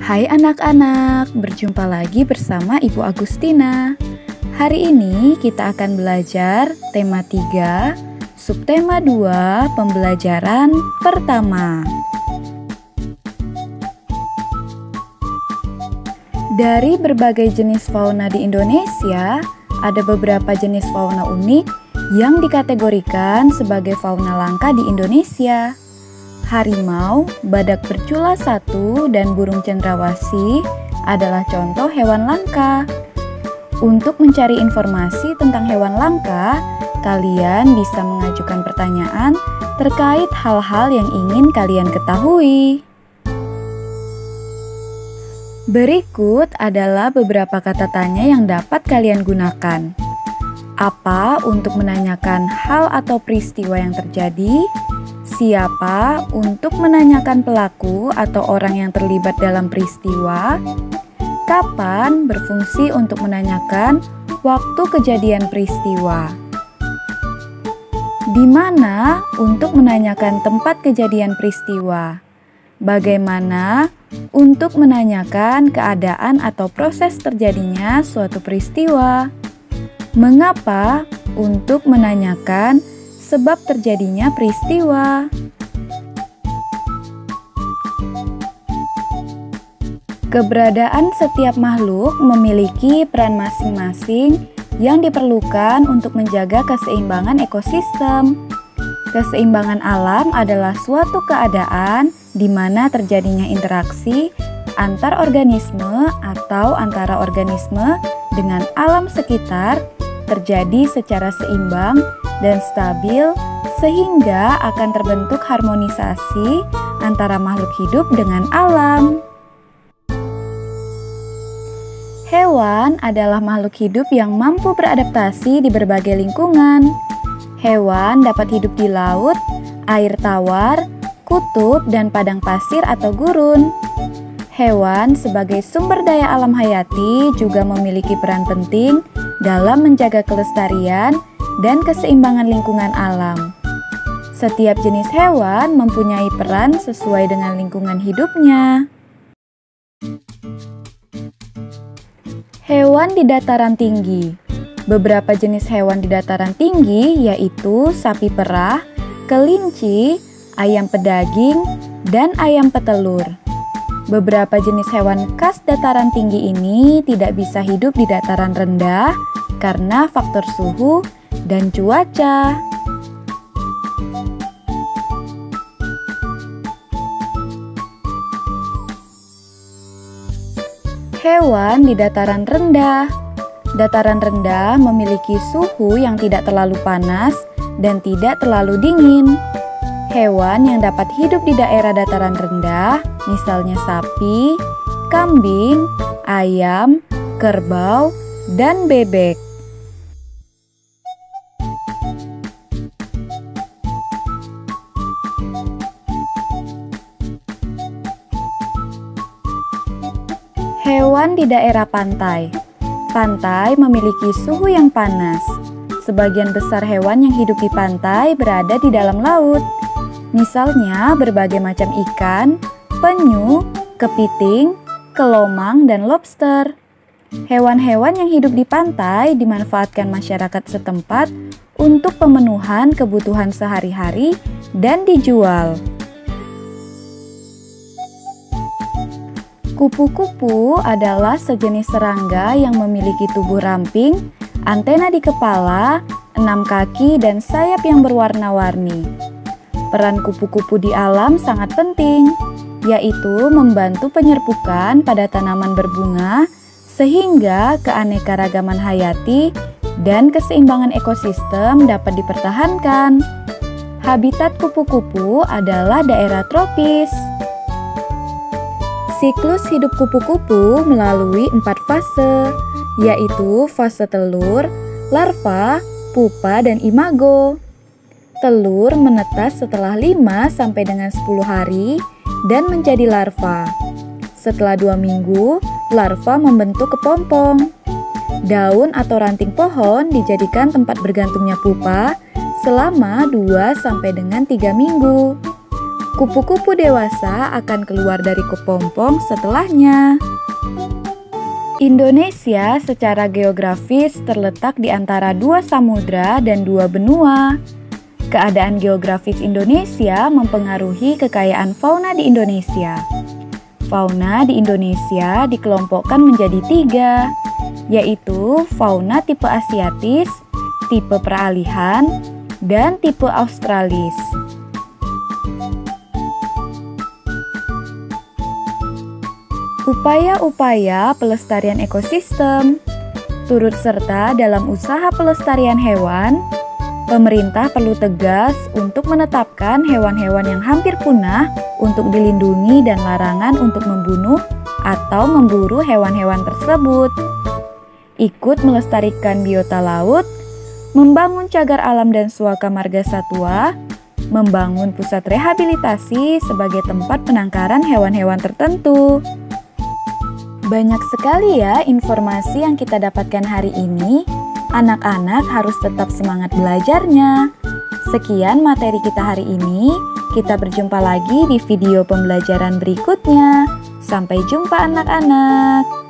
Hai anak-anak, berjumpa lagi bersama Ibu Agustina. Hari ini kita akan belajar tema 3, subtema 2, pembelajaran pertama. Dari berbagai jenis fauna di Indonesia, ada beberapa jenis fauna unik yang dikategorikan sebagai fauna langka di Indonesia. Harimau, badak bercula 1, dan burung cendrawasih adalah contoh hewan langka. Untuk mencari informasi tentang hewan langka, kalian bisa mengajukan pertanyaan terkait hal-hal yang ingin kalian ketahui. Berikut adalah beberapa kata tanya yang dapat kalian gunakan. Apa untuk menanyakan hal atau peristiwa yang terjadi? Siapa untuk menanyakan pelaku atau orang yang terlibat dalam peristiwa? Kapan berfungsi untuk menanyakan waktu kejadian peristiwa? Di mana untuk menanyakan tempat kejadian peristiwa? Bagaimana untuk menanyakan keadaan atau proses terjadinya suatu peristiwa? Mengapa untuk menanyakan sebab terjadinya peristiwa? Keberadaan setiap makhluk memiliki peran masing-masing yang diperlukan untuk menjaga keseimbangan ekosistem. Keseimbangan alam adalah suatu keadaan di mana terjadinya interaksi antar organisme atau antara organisme dengan alam sekitar terjadi secara seimbang dan stabil sehingga akan terbentuk harmonisasi antara makhluk hidup dengan alam. Hewan adalah makhluk hidup yang mampu beradaptasi di berbagai lingkungan. Hewan dapat hidup di laut, air tawar, kutub, dan padang pasir atau gurun. Hewan sebagai sumber daya alam hayati juga memiliki peran penting dalam menjaga kelestarian dan keseimbangan lingkungan alam. Setiap jenis hewan mempunyai peran sesuai dengan lingkungan hidupnya. Hewan di dataran tinggi. Beberapa jenis hewan di dataran tinggi yaitu sapi perah, kelinci, ayam pedaging, dan ayam petelur. Beberapa jenis hewan khas dataran tinggi ini tidak bisa hidup di dataran rendah karena faktor suhu dan cuaca. Hewan di dataran rendah. Dataran rendah memiliki suhu yang tidak terlalu panas dan tidak terlalu dingin. Hewan yang dapat hidup di daerah dataran rendah, misalnya sapi, kambing, ayam, kerbau, dan bebek. Hewan di daerah pantai. Pantai memiliki suhu yang panas. Sebagian besar hewan yang hidup di pantai berada di dalam laut. Misalnya berbagai macam ikan, penyu, kepiting, kelomang, dan lobster. Hewan-hewan yang hidup di pantai dimanfaatkan masyarakat setempat untuk pemenuhan kebutuhan sehari-hari dan dijual. Kupu-kupu adalah sejenis serangga yang memiliki tubuh ramping, antena di kepala, 6 kaki, dan sayap yang berwarna-warni. Peran kupu-kupu di alam sangat penting, yaitu membantu penyerbukan pada tanaman berbunga sehingga keanekaragaman hayati dan keseimbangan ekosistem dapat dipertahankan. Habitat kupu-kupu adalah daerah tropis. Siklus hidup kupu-kupu melalui 4 fase, yaitu fase telur, larva, pupa, dan imago. Telur menetas setelah 5 sampai dengan 10 hari dan menjadi larva. Setelah 2 minggu, larva membentuk kepompong. Daun atau ranting pohon dijadikan tempat bergantungnya pupa selama 2 sampai dengan 3 minggu. Kupu-kupu dewasa akan keluar dari kepompong setelahnya. Indonesia secara geografis terletak di antara 2 samudra dan 2 benua. Keadaan geografis Indonesia mempengaruhi kekayaan fauna di Indonesia. Fauna di Indonesia dikelompokkan menjadi 3, yaitu fauna tipe asiatis, tipe peralihan, dan tipe australis. Upaya-upaya pelestarian ekosistem turut serta dalam usaha pelestarian hewan. Pemerintah perlu tegas untuk menetapkan hewan-hewan yang hampir punah untuk dilindungi dan larangan untuk membunuh atau memburu hewan-hewan tersebut. Ikut melestarikan biota laut, membangun cagar alam dan suaka marga satwa, membangun pusat rehabilitasi sebagai tempat penangkaran hewan-hewan tertentu. Banyak sekali ya informasi yang kita dapatkan hari ini. Anak-anak harus tetap semangat belajarnya. Sekian materi kita hari ini. Kita berjumpa lagi di video pembelajaran berikutnya. Sampai jumpa anak-anak.